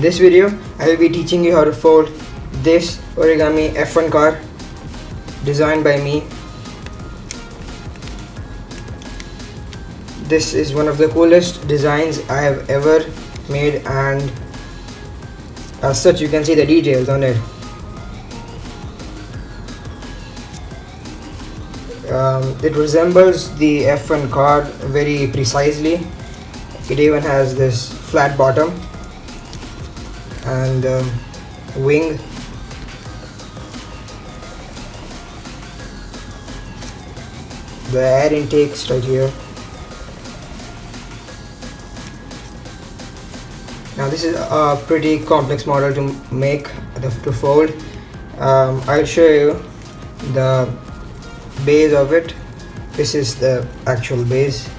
this video, I will be teaching you how to fold this Origami F1 car designed by me. This is one of the coolest designs I have ever made, and as such you can see the details on it. It resembles the F1 car very precisely. It even has this flat bottom and wing. The air intakes right here. Now this is a pretty complex model to make, to fold. I'll show you the base of it. This is the actual base.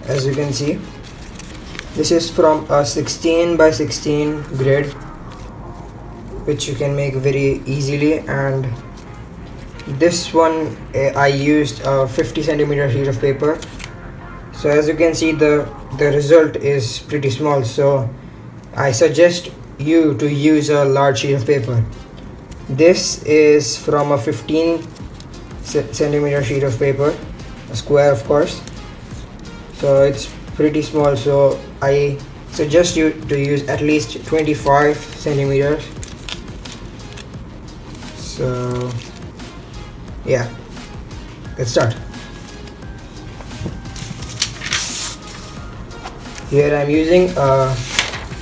As you can see, this is from a 16 by 16 grid, which you can make very easily, and this one I used a 50 centimeter sheet of paper. So as you can see, the result is pretty small, so I suggest you to use a large sheet of paper. This is from a 15 centimeter sheet of paper, a square of course, so it's pretty small, so I suggest you to use at least 25 centimeters. So yeah, let's start. Here I'm using a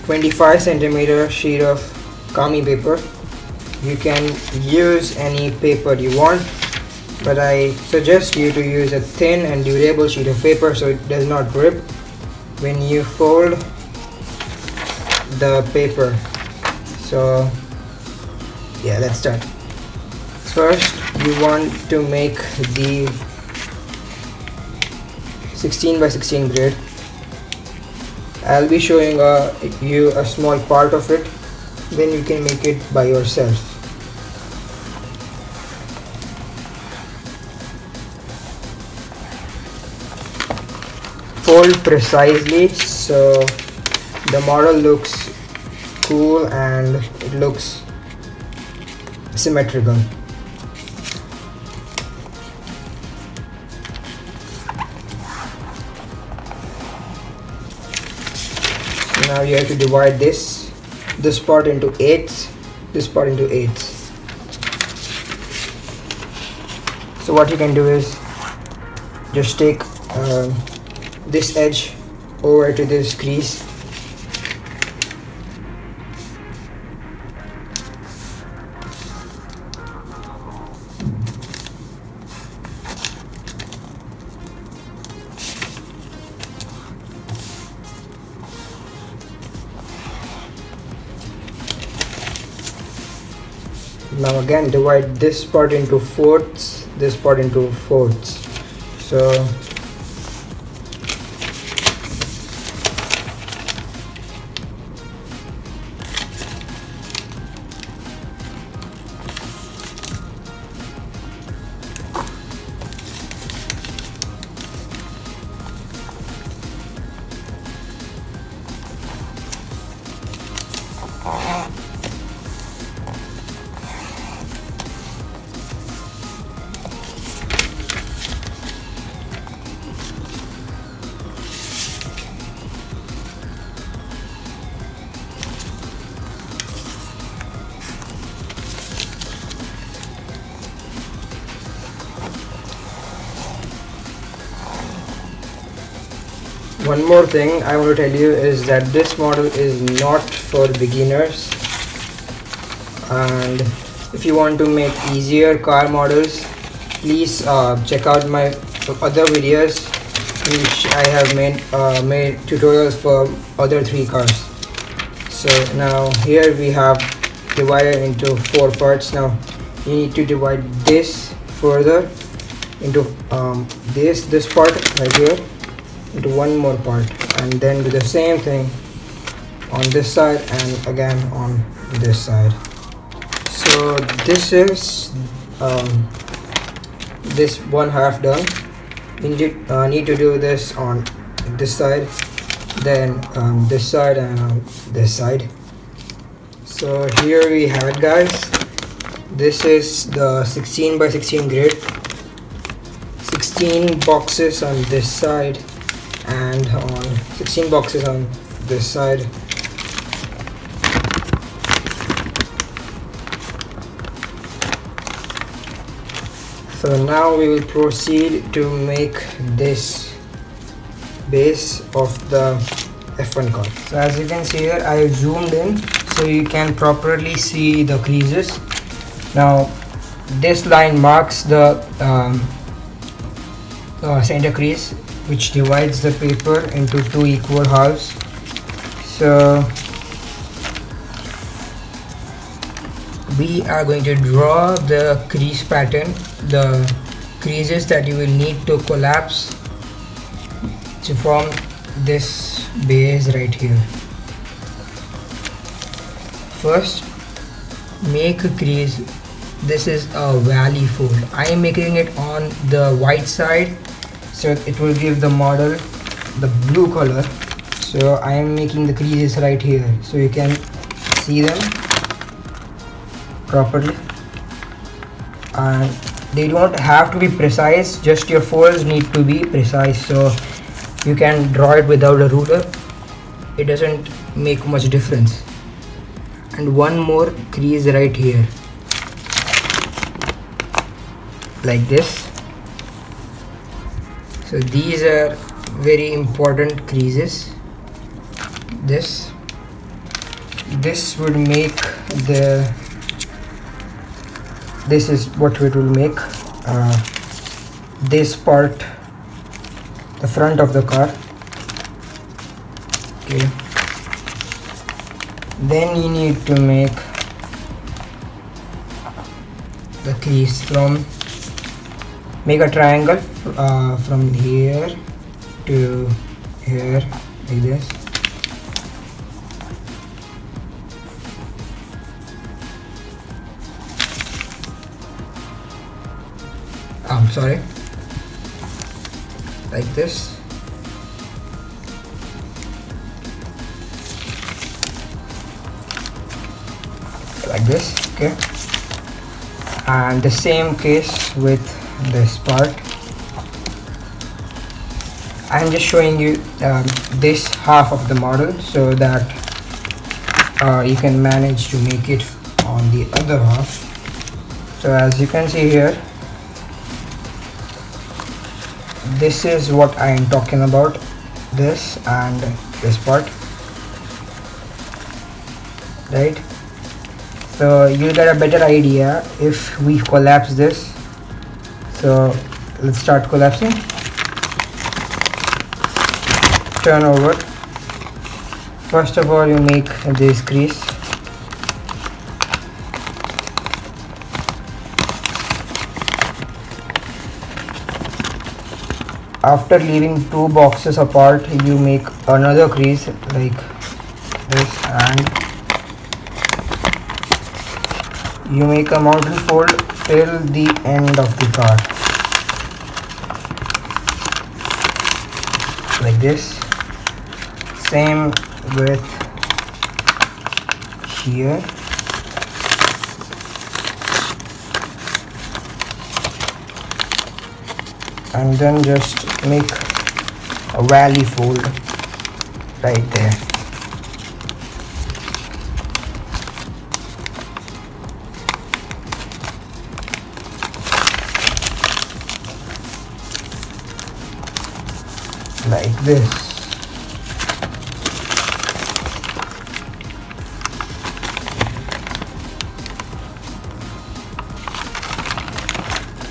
25 centimeter sheet of kami paper. You can use any paper you want, but I suggest you to use a thin and durable sheet of paper so it does not rip when you fold the paper. So yeah, let's start. First, you want to make the 16 by 16 grid. I'll be showing you a small part of it, then you can make it by yourself. Fold precisely so the model looks cool and it looks symmetrical. Now you have to divide this part into eighths, this part into eighths. So what you can do is just take this edge over to this crease. Now again divide this part into fourths, this part into fourths. So one more thing I want to tell you is that this model is not for beginners, and if you want to make easier car models, please check out my other videos which I have made tutorials for other 3 cars. So now here we have divided into 4 parts. Now you need to divide this further into this part right here into one more part, and then do the same thing on this side and again on this side. So this is this one half done. You need to do this on this side, then this side, and this side. So here we have it, guys. This is the 16 by 16 grid. 16 boxes on this side and on 16 boxes on this side. So now we will proceed to make this base of the F1 car. So as you can see here, I zoomed in so you can properly see the creases. Now this line marks the center crease, which divides the paper into two equal halves. So we are going to draw the crease pattern, the creases that you will need to collapse to form this base right here. First, make a crease. This is a valley fold. I am making it on the white side so it will give the model the blue color. So I am making the creases right here so you can see them properly, and they don't have to be precise, just your folds need to be precise. So you can draw it without a ruler, it doesn't make much difference. And one more crease right here, like this. So these are very important creases. This would make the, this is what it will make this part, the front of the car. Okay, then you need to make the crease from, make a triangle from here to here, like this. Sorry, like this. Like this. Okay, and the same case with this part. I'm just showing you this half of the model so that you can manage to make it on the other half. So as you can see here, this is what I am talking about, this and this part, right? So you'll get a better idea if we collapse this. So let's start collapsing. Turn over. First of all, you make this crease. After leaving two boxes apart, you make another crease like this, and you make a mountain fold till the end of the car, like this. Same with here. And then just make a valley fold right there. Like this.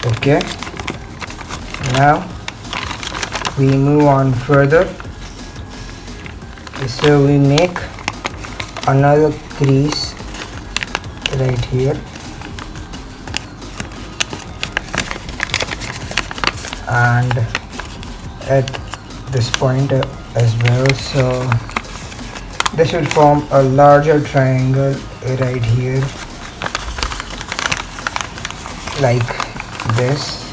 Okay. Now we move on further. So we make another crease right here, and at this point as well. So This will form a larger triangle right here, like this.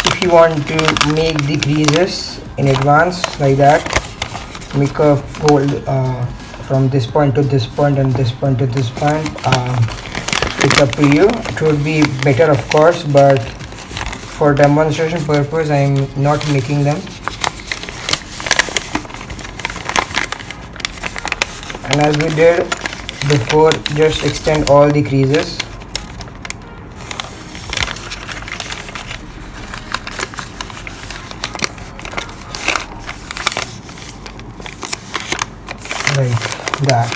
If you want to make the creases in advance like that, make a fold from this point to this point and this point to this point. It's up to you. It would be better, of course, but for demonstration purpose I'm not making them. And as we did before, just extend all the creases. Like that.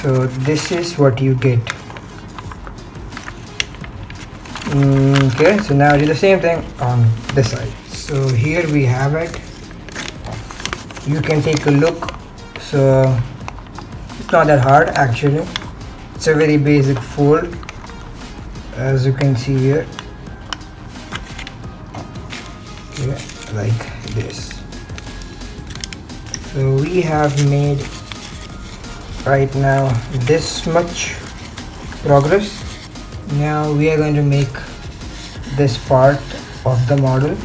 So this is what you get. Okay, so now do the same thing on this side. So here we have it. You can take a look. So it's not that hard actually. It's a very basic fold, as you can see here. Okay, like this. So we have made right now this much progress. Now we are going to make this part of the model.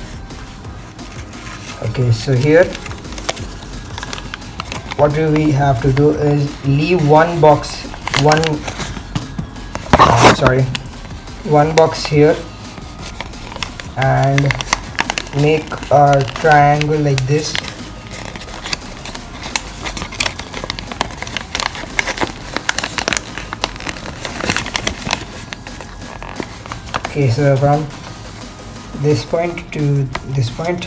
Okay, so here what we have to do is leave one box here and make a triangle like this. Okay, so from this point to this point,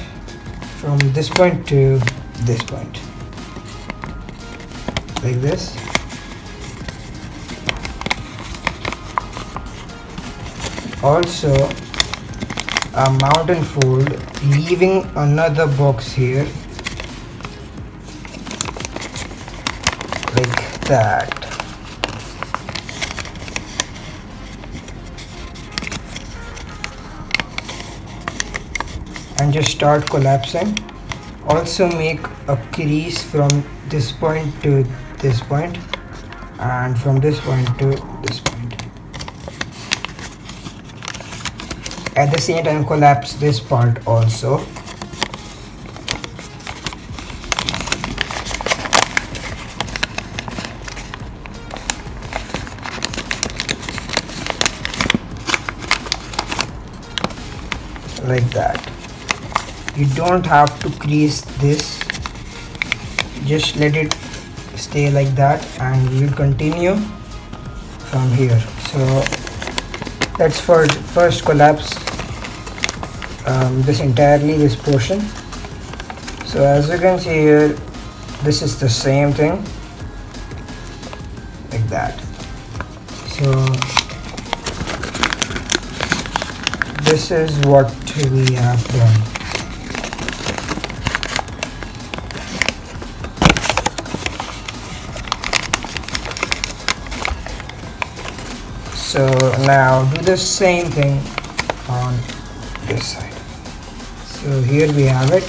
from this point to this point, like this. Also a mountain fold, leaving another box here like that. And just start collapsing. Also make a crease from this point to this point and from this point to this point. At the same time collapse this part also. Like that. You don't have to crease this, just let it stay like that and we will continue from here. So let's first collapse this portion. So as you can see here, this is the same thing like that. So this is what we have done. So now do the same thing on this side. So here we have it.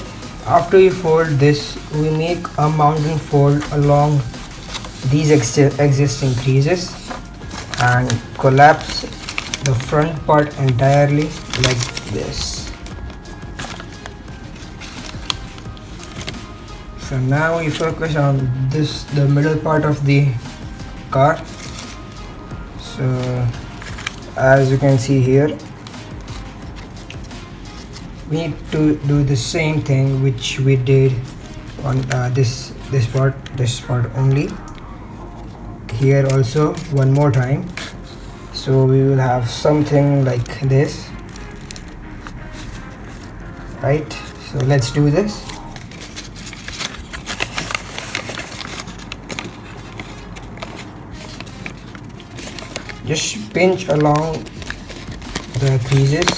After you fold this, we make a mountain fold along these existing creases and collapse the front part entirely like this. So now we focus on the middle part of the car. So as you can see here, we need to do the same thing which we did on this part only. Here also one more time. So we will have something like this, right? So let's do this. Just pinch along the creases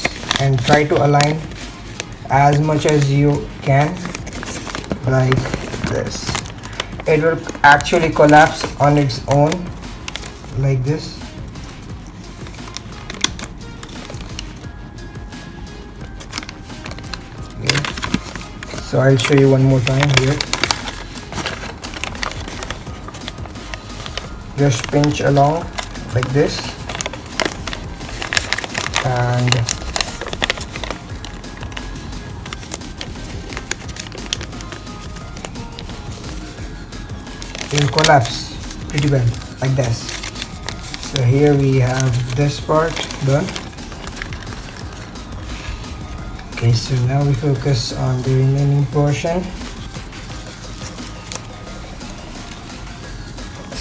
and try to align as much as you can, like this. it will actually collapse on its own like this. Okay. So I'll show you one more time here. Just pinch along like this, and it will collapse pretty well like this. So here we have this part done. Okay, so now we focus on the remaining portion.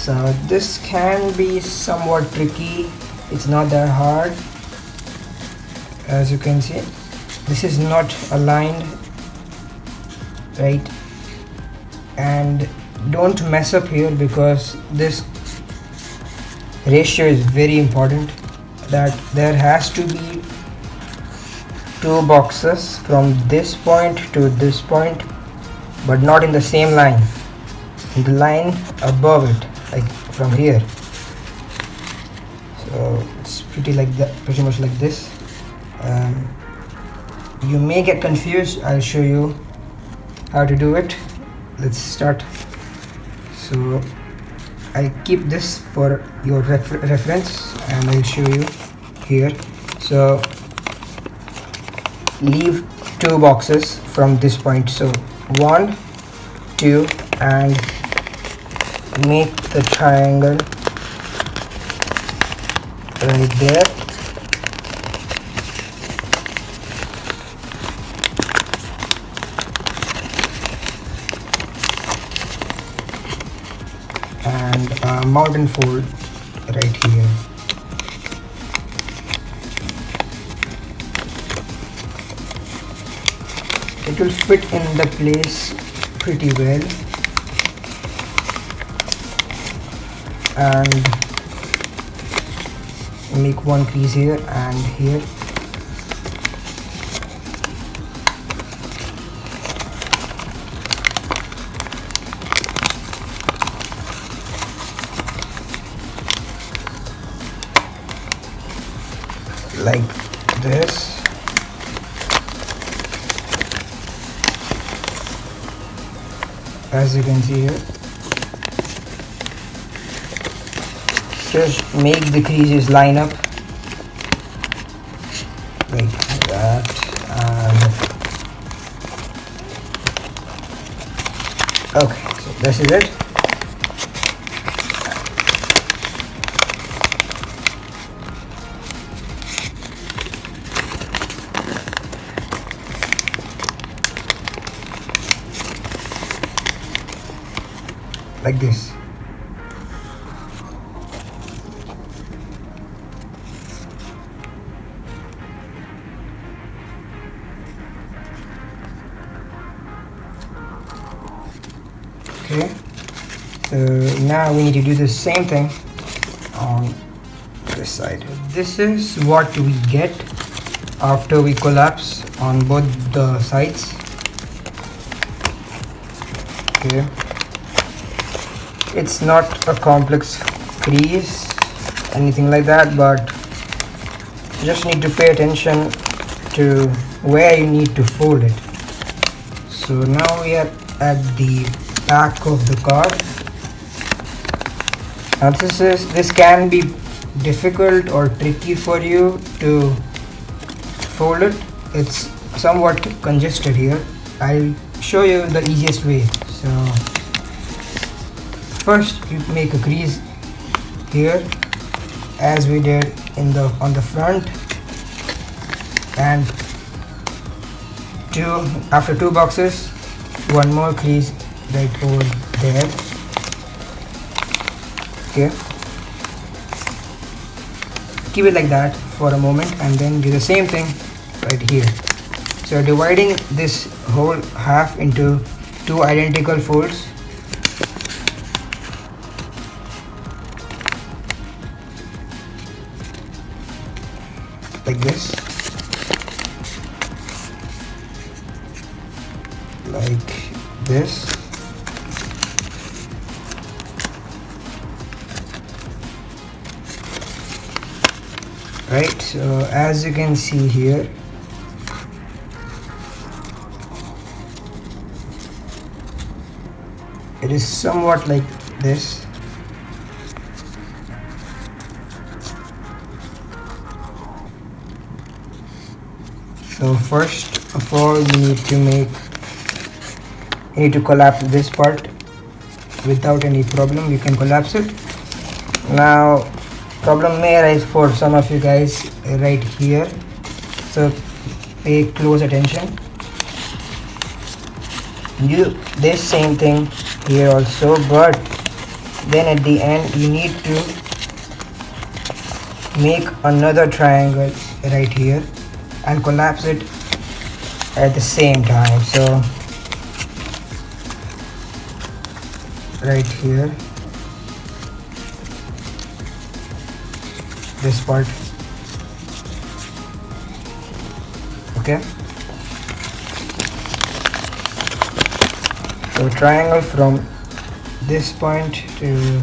So this can be somewhat tricky. It's not that hard. As you can see, this is not aligned, right? And don't mess up here, because this ratio is very important, that there has to be two boxes from this point to this point, but not in the same line, in the line above it, like from here. So it's pretty much like this. You may get confused. I'll show you how to do it. Let's start. So I keep this for your reference, and I'll show you here. So leave two boxes from this point, so 1, 2, and make the triangle right there. And a mountain fold right here. It will fit in the place pretty well, and make one crease here and here. Like this. As you can see here, just make the creases line up like that, and okay, so this is it. Like this. Okay, so now we need to do the same thing on this side. This is what we get after we collapse on both the sides. Okay, it's not a complex crease, anything like that, but you just need to pay attention to where you need to fold it. So now we are at the back of the car. Now this can be difficult or tricky for you to fold it. It's somewhat congested here. I'll show you the easiest way. So first you make a crease here, as we did on the front, and after two boxes, one more crease right over there. Okay, keep it like that for a moment, and then do the same thing right here. So dividing this whole half into two identical folds. Like this, like this, right? So as you can see here, it is somewhat like this. So first of all, you need to collapse this part without any problem. You can collapse it. Now problem may arise for some of you guys right here, so pay close attention. You this same thing here also, but then at the end you need to make another triangle right here and collapse it at the same time. So right here, this part, okay? So triangle from this point to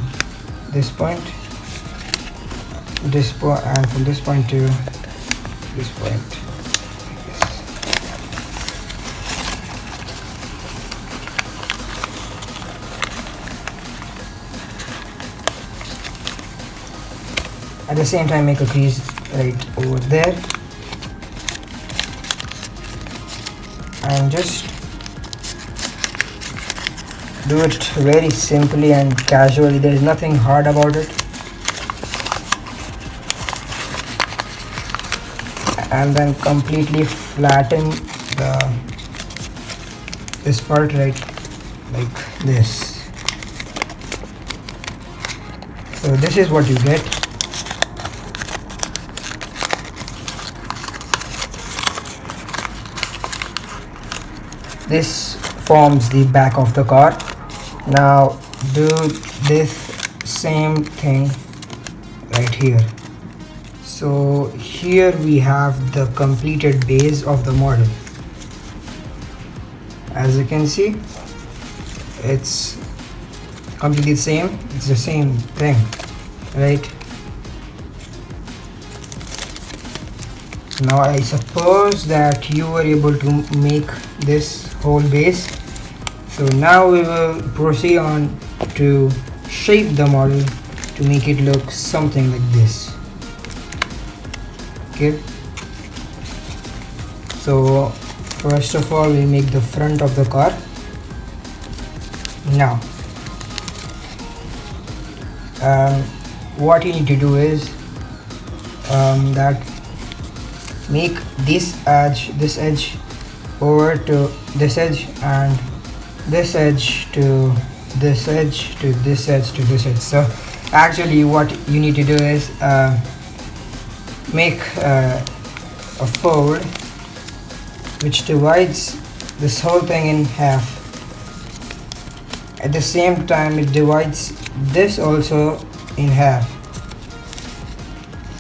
this point, and from this point to this point. At the same time, make a crease right over there, and just do it very simply and casually. There is nothing hard about it. And then completely flatten this part right like this. So this is what you get. This forms the back of the car. Now do this same thing right here. So here we have the completed base of the model. As you can see, it's completely same. It's the same thing, right? Now I suppose that you were able to make this whole base. So now we will proceed on to shape the model to make it look something like this. Okay, so first of all we make the front of the car. Now what you need to do is that make this edge over to this edge, and this edge to this edge to this edge to this edge. So actually what you need to do is make a fold which divides this whole thing in half. At the same time it divides this also in half.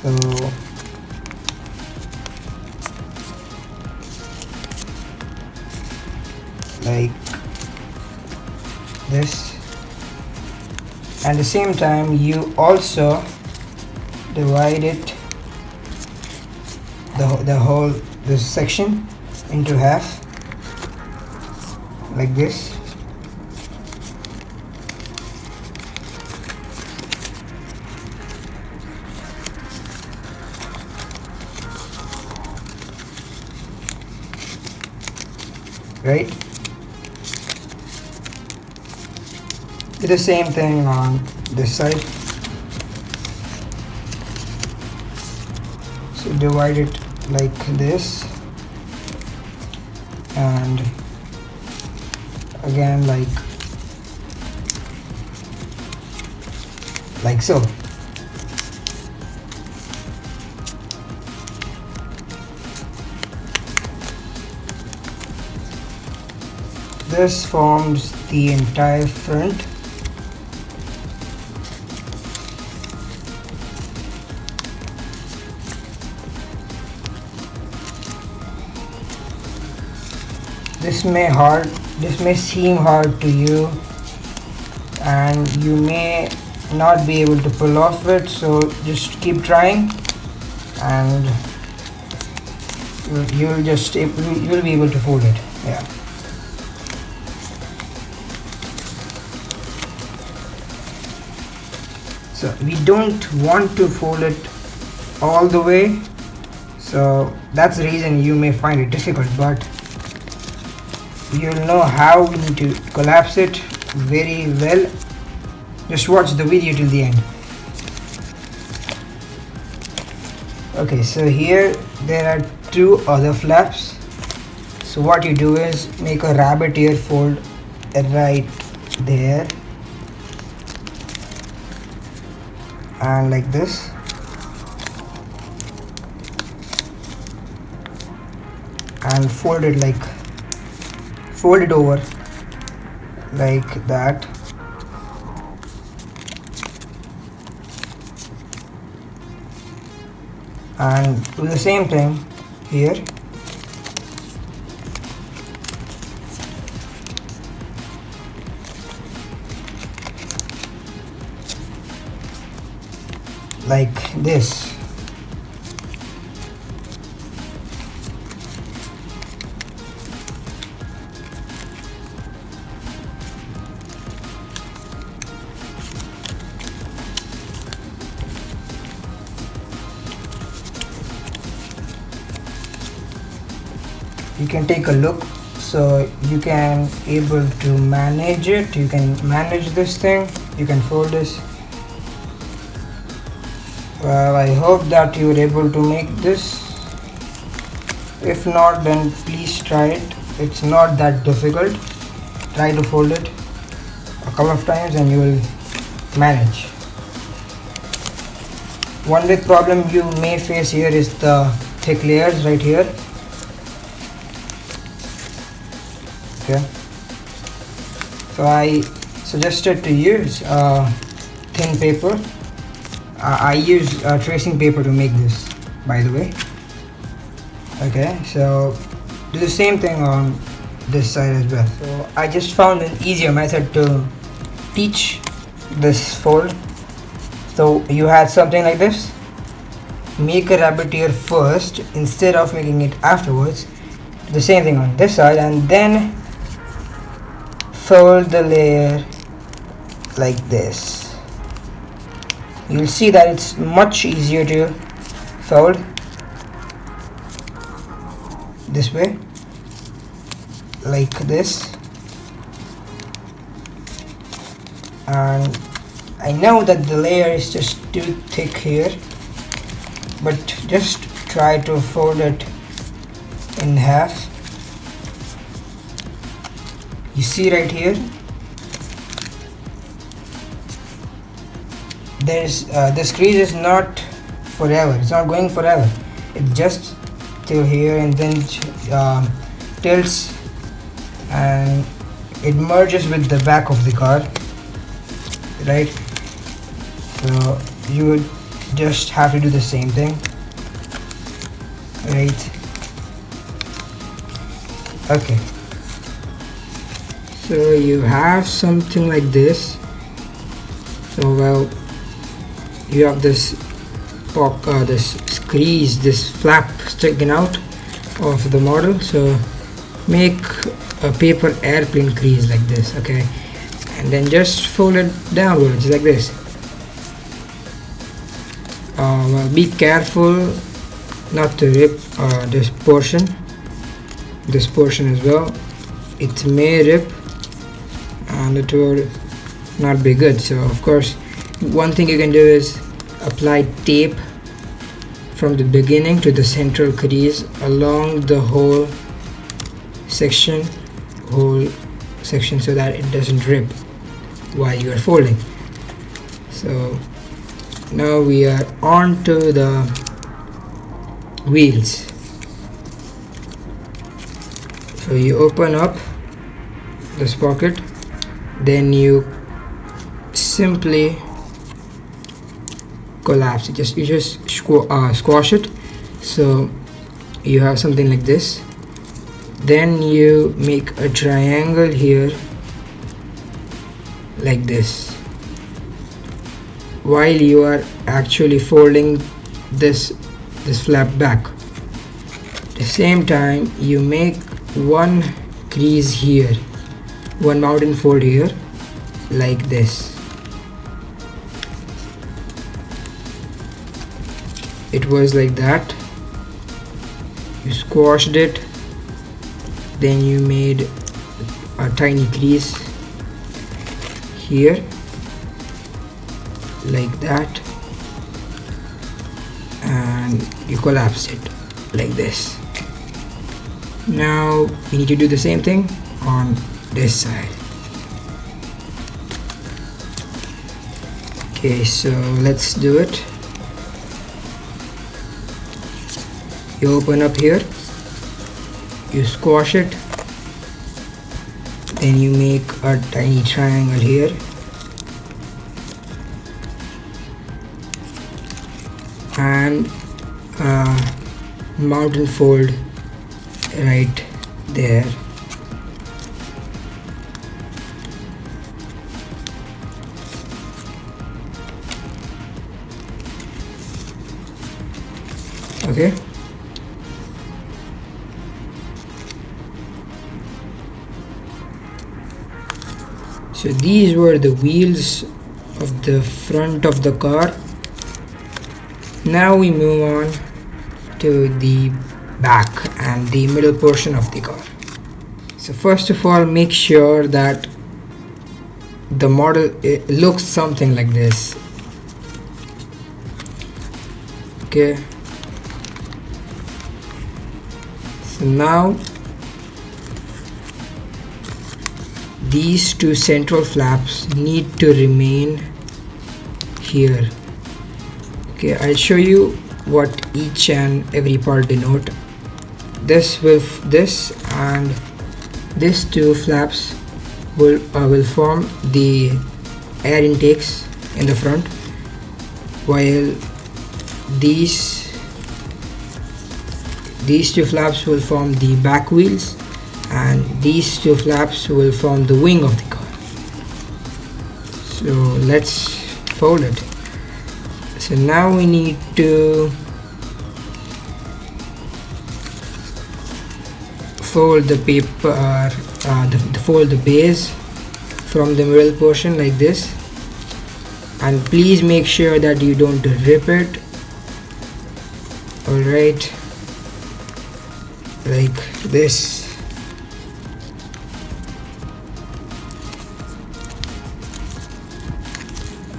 So like this, and at the same time you also divide it, this section into half like this. Right? Do the same thing on this side. So divide it like this, and again like so. This forms the entire front. This may seem hard to you, and you may not be able to pull off it, so just keep trying and you'll be able to fold it. Yeah. So we don't want to fold it all the way, so that's the reason you may find it difficult, but you'll know how we need to collapse it very well. Just watch the video till the end. Okay, so here there are two other flaps. So what you do is make a rabbit ear fold right there and like this, and fold it over like that. And do the same thing here. Like this. You can take a look, so you can able to manage it. You can manage this thing. You can fold this. Well, I hope that you were able to make this. If not, then please try it. It's not that difficult. Try to fold it a couple of times and you will manage. One big problem you may face here is the thick layers right here. Okay. So I suggested to use thin paper. I use tracing paper to make this, by the way. Okay, so do the same thing on this side as well. So I just found an easier method to teach this fold. So you had something like this. Make a rabbit ear first instead of making it afterwards. Do the same thing on this side and then fold the layer like this. You'll see that it's much easier to fold this way, like this. And I know that the layer is just too thick here, but just try to fold it in half. You see right here, there's this crease is not forever. It's not going forever. It's just till here and then tilts and it merges with the back of the car, right? So you would just have to do the same thing, right? Okay, so you have something like this. So well, you have this crease, this flap sticking out of the model. So make a paper airplane crease like this, okay, and then just fold it downwards like this. Well, be careful not to rip this portion as well. It may rip and it will not be good. So of course, one thing you can do is apply tape from the beginning to the central crease along the whole section so that it doesn't rip while you are folding. So now we are on to the wheels. So you open up this pocket, then you simply collapse it. You just squash it, so you have something like this. Then you make a triangle here like this while you are actually folding this this flap back. At the same time, you make one crease here, one mountain fold here, like this. It was like that. You squashed it, then you made a tiny crease here, like that, and you collapse it like this. Now we need to do the same thing on this side. Okay, so let's do it. You open up here, you squash it, then you make a tiny triangle here, and a mountain fold right there. Okay. So these were the wheels of the front of the car. Now we move on to the back and the middle portion of the car. So first of all, make sure that the model looks something like this. Okay. So now these two central flaps need to remain here. Okay, I'll show you what each and every part denote. This and these two flaps will form the air intakes in the front, while these two flaps will form the back wheels, and these two flaps will form the wing of the car. So let's fold it. So now we need to fold the paper, fold the base from the middle portion like this, and please make sure that you don't rip it. Alright, like this.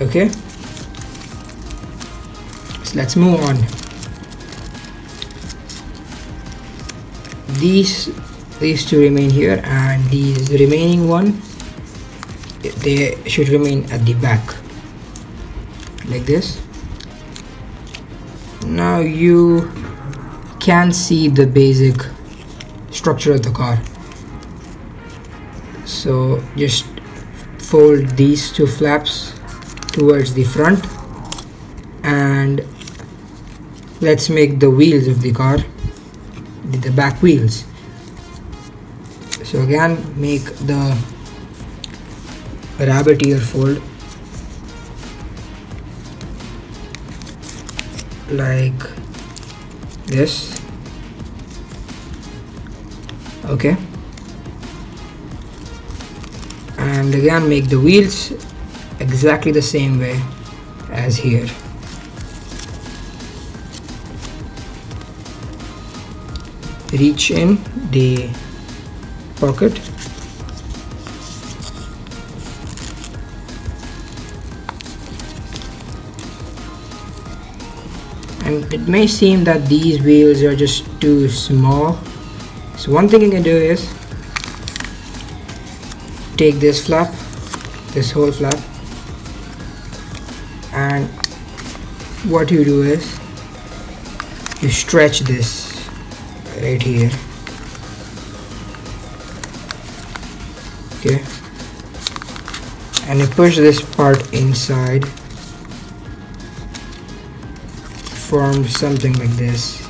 Okay, so let's move on. These two remain here, and these remaining one, they should remain at the back like this. Now you can see the basic structure of the car. So just fold these two flaps towards the front, and let's make the wheels of the car, the back wheels. So again, make the rabbit ear fold like this. Okay, and again make the wheels exactly the same way as here. Reach in the pocket and it may seem that these wheels are just too small. So one thing you can do is take this flap, this whole flap, and what you do is you stretch this right here. Okay, and you push this part inside, form something like this.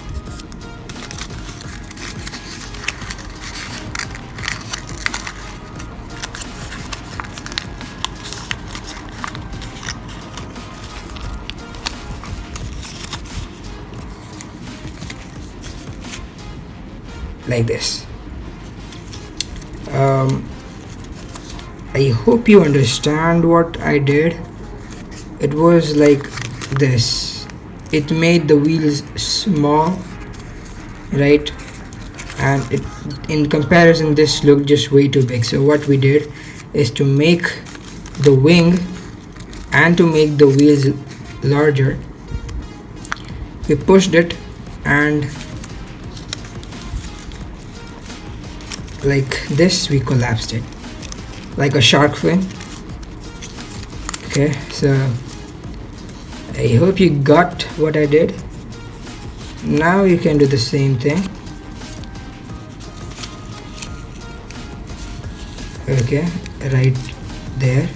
like this. I hope you understand what I did. It was like this. It made the wheels small, right? And it, in comparison, this looked just way too big. So what we did is to make the wing and to make the wheels larger, we pushed it and like this we collapsed it like a shark fin. Okay, so I hope you got what I did. Now you can do the same thing. Okay, right there,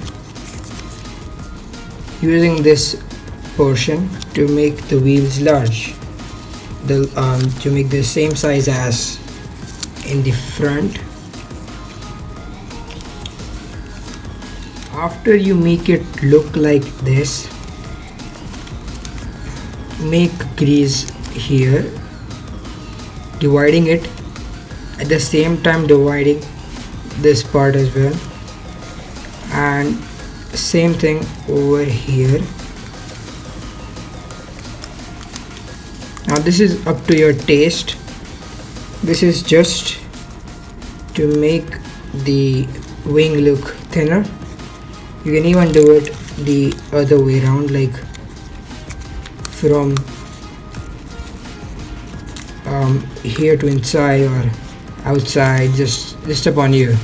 using this portion to make the wheels large, to make the same size as in the front. After you make it look like this, make crease here, dividing it, at the same time dividing this part as well, and same thing over here. Now this is up to your taste. This is just to make the wing look thinner. You can even do it the other way around, like from here to inside or outside, just upon you.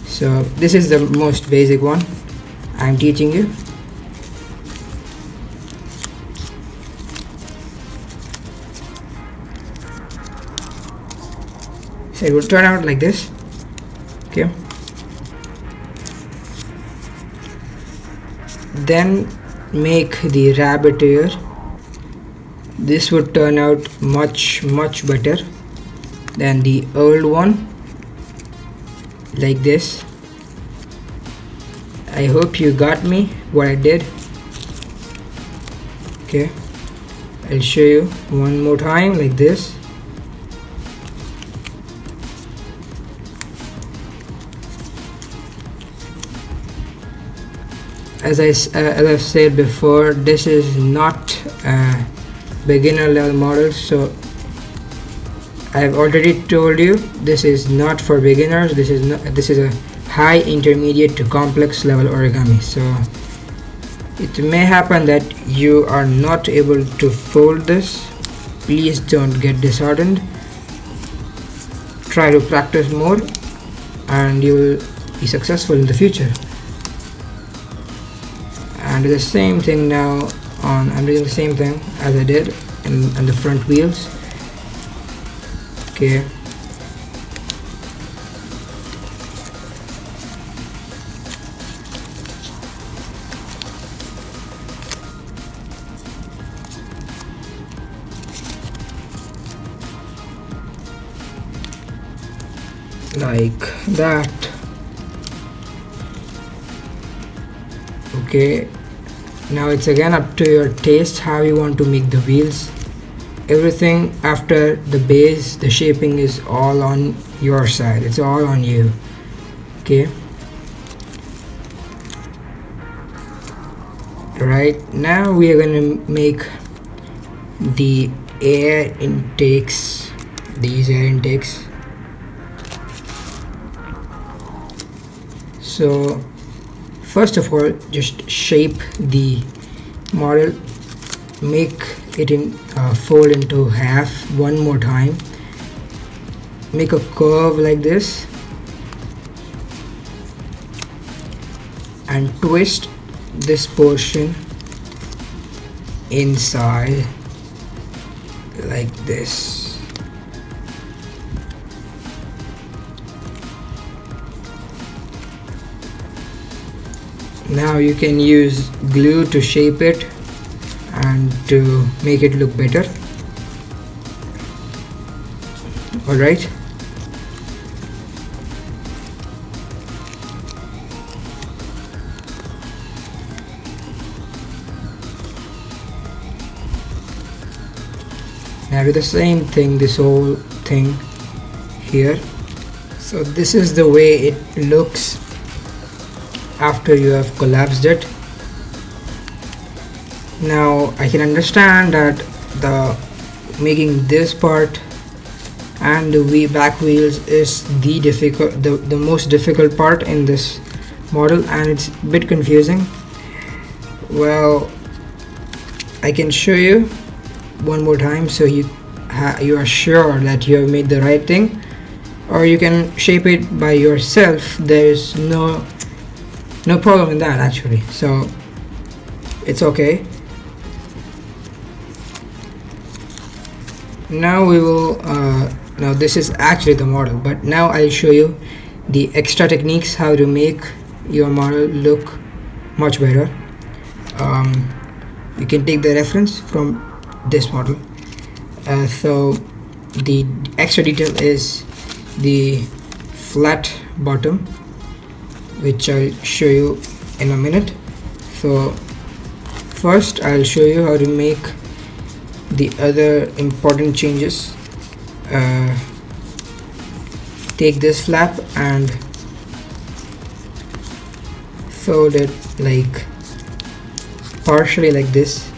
So this is the most basic one I'm teaching you. So it will turn out like this. Okay, then make the rabbit ear. This would turn out much better than the old one, like this. I hope you got me what I did. Okay, I'll show you one more time, like this. As I said before, this is not a beginner level model, so I've already told you this is not for beginners. This is a high, intermediate to complex level origami. So it may happen that you are not able to fold this. Please don't get disheartened. Try to practice more and you will be successful in the future. And the same thing now I'm doing the same thing as I did in the front wheels. Okay, like that. Okay, now it's again up to your taste how you want to make the wheels. Everything after the base, the shaping is all on your side. It's all on you. Okay, right now we are going to make the air intakes, these air intakes. So first of all, just shape the model, make it fold into half one more time, make a curve like this and twist this portion inside like this. Now you can use glue to shape it and to make it look better. Alright, now do the same thing, this whole thing here. So this is the way it looks after you have collapsed it. Now I can understand that the making this part and the back wheels is the most difficult part in this model, and it's a bit confusing. Well, I can show you one more time so you are sure that you have made the right thing, or you can shape it by yourself. There's no problem in that actually, so it's okay. Now we will now this is actually the model, but now I'll show you the extra techniques how to make your model look much better. You can take the reference from this model. So the extra detail is the flat bottom, which I'll show you in a minute. So first I'll show you how to make the other important changes. Take this flap and fold it like partially like this.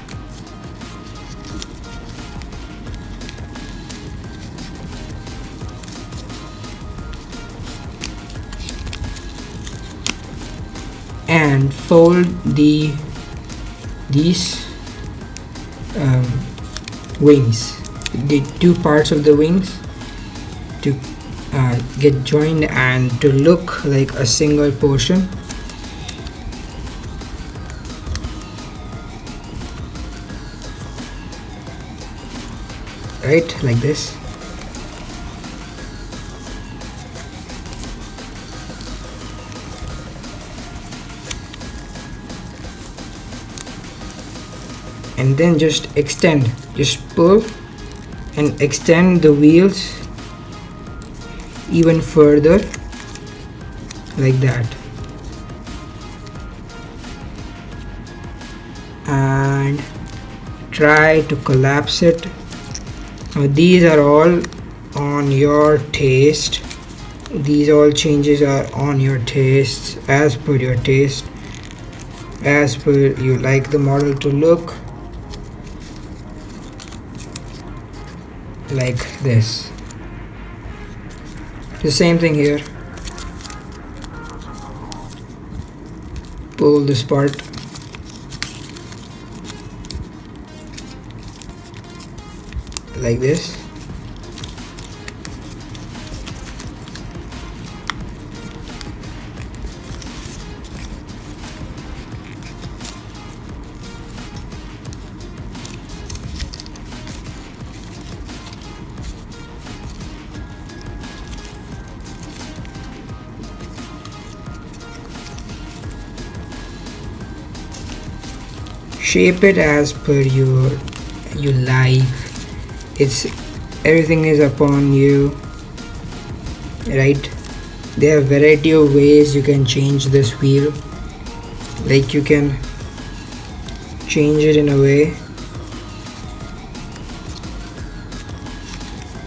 And fold these wings, the two parts of the wings, to get joined and to look like a single portion. Right, like this. And then just pull and extend the wheels even further like that, and try to collapse it. Now these are all on your taste. These all changes are on your taste, as per your taste, as per you like the model to look. Like this. The same thing here. Pull this part. Like this. Shape it as per you like. It's everything is upon you, right? There are variety of ways you can change this wheel. Like you can change it in a way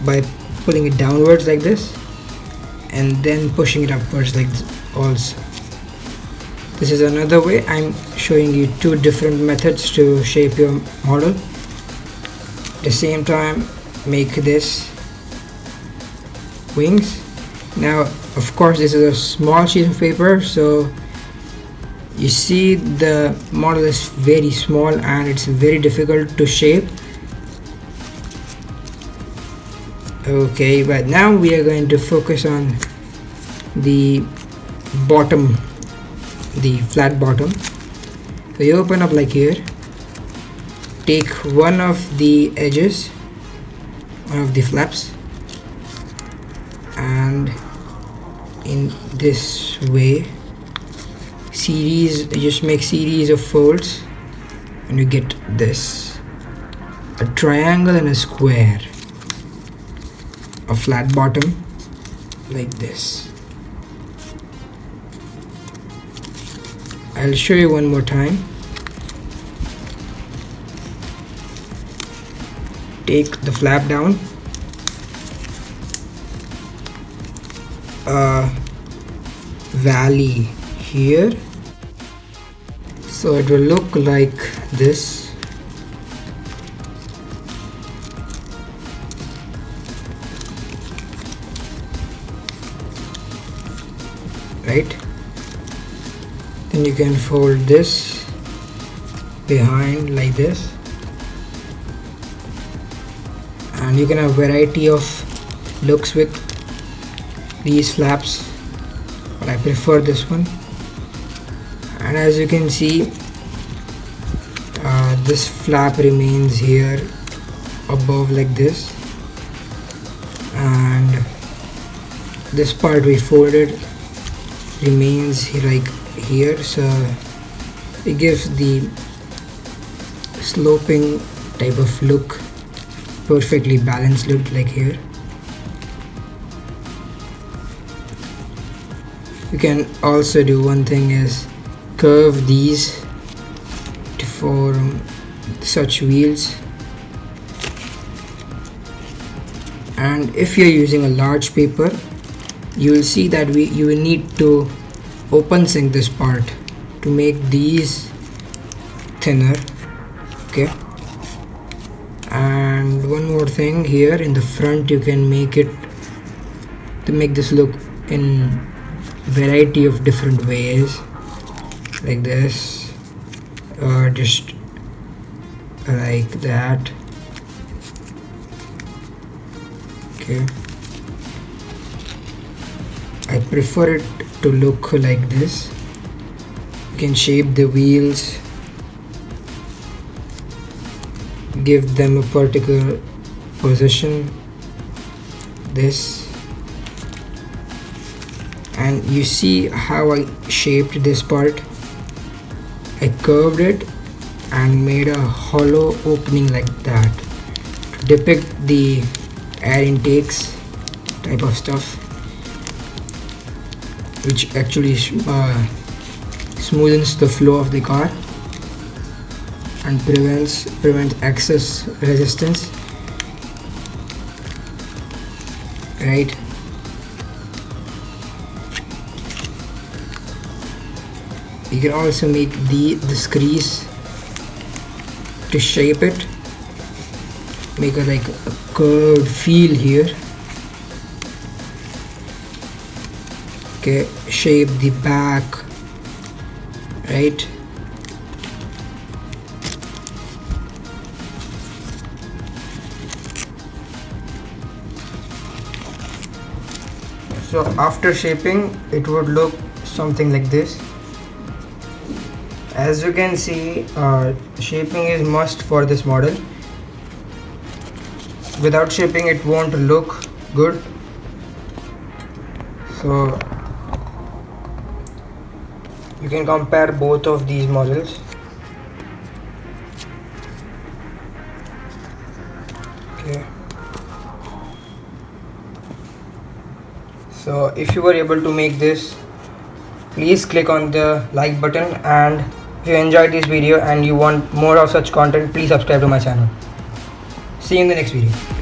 by pulling it downwards like this and then pushing it upwards like this also. This is another way. I'm showing you two different methods to shape your model. At the same time, make this wings. Now, of course, this is a small sheet of paper, so you see the model is very small and it's very difficult to shape. Okay, but now we are going to focus on the bottom, the flat bottom. So you open up like here, take one of the edges, one of the flaps, and in this way just make series of folds, and you get this, a triangle and a square, a flat bottom like this. I'll show you one more time. Take the flap down a valley here, so it will look like this. Right, then you can fold this behind like this, and you can have variety of looks with these flaps, but I prefer this one. And as you can see, this flap remains here above like this, and this part we folded remains like here, so it gives the sloping type of look, perfectly balanced look like here. You can also do one thing is curve these to form such wheels, and if you're using a large paper, you will see that you will need to open sink this part to make these thinner. Okay, and one more thing, here in the front you can make it to make this look in variety of different ways like this, or just like that. Okay, I prefer it to look like this. You can shape the wheels, give them a particular position, this, and you see how I shaped this part. I curved it and made a hollow opening like that to depict the air intakes type of stuff, which actually smoothens the flow of the car and prevents excess resistance. Right, you can also make this crease to shape it, make a like a curved feel here. Okay, shape the back, right, so after shaping it would look something like this. As you can see, shaping is must for this model. Without shaping it won't look good. So you can compare both of these models. Okay, so if you were able to make this, please click on the like button, and if you enjoyed this video and you want more of such content, please subscribe to my channel. See you in the next video.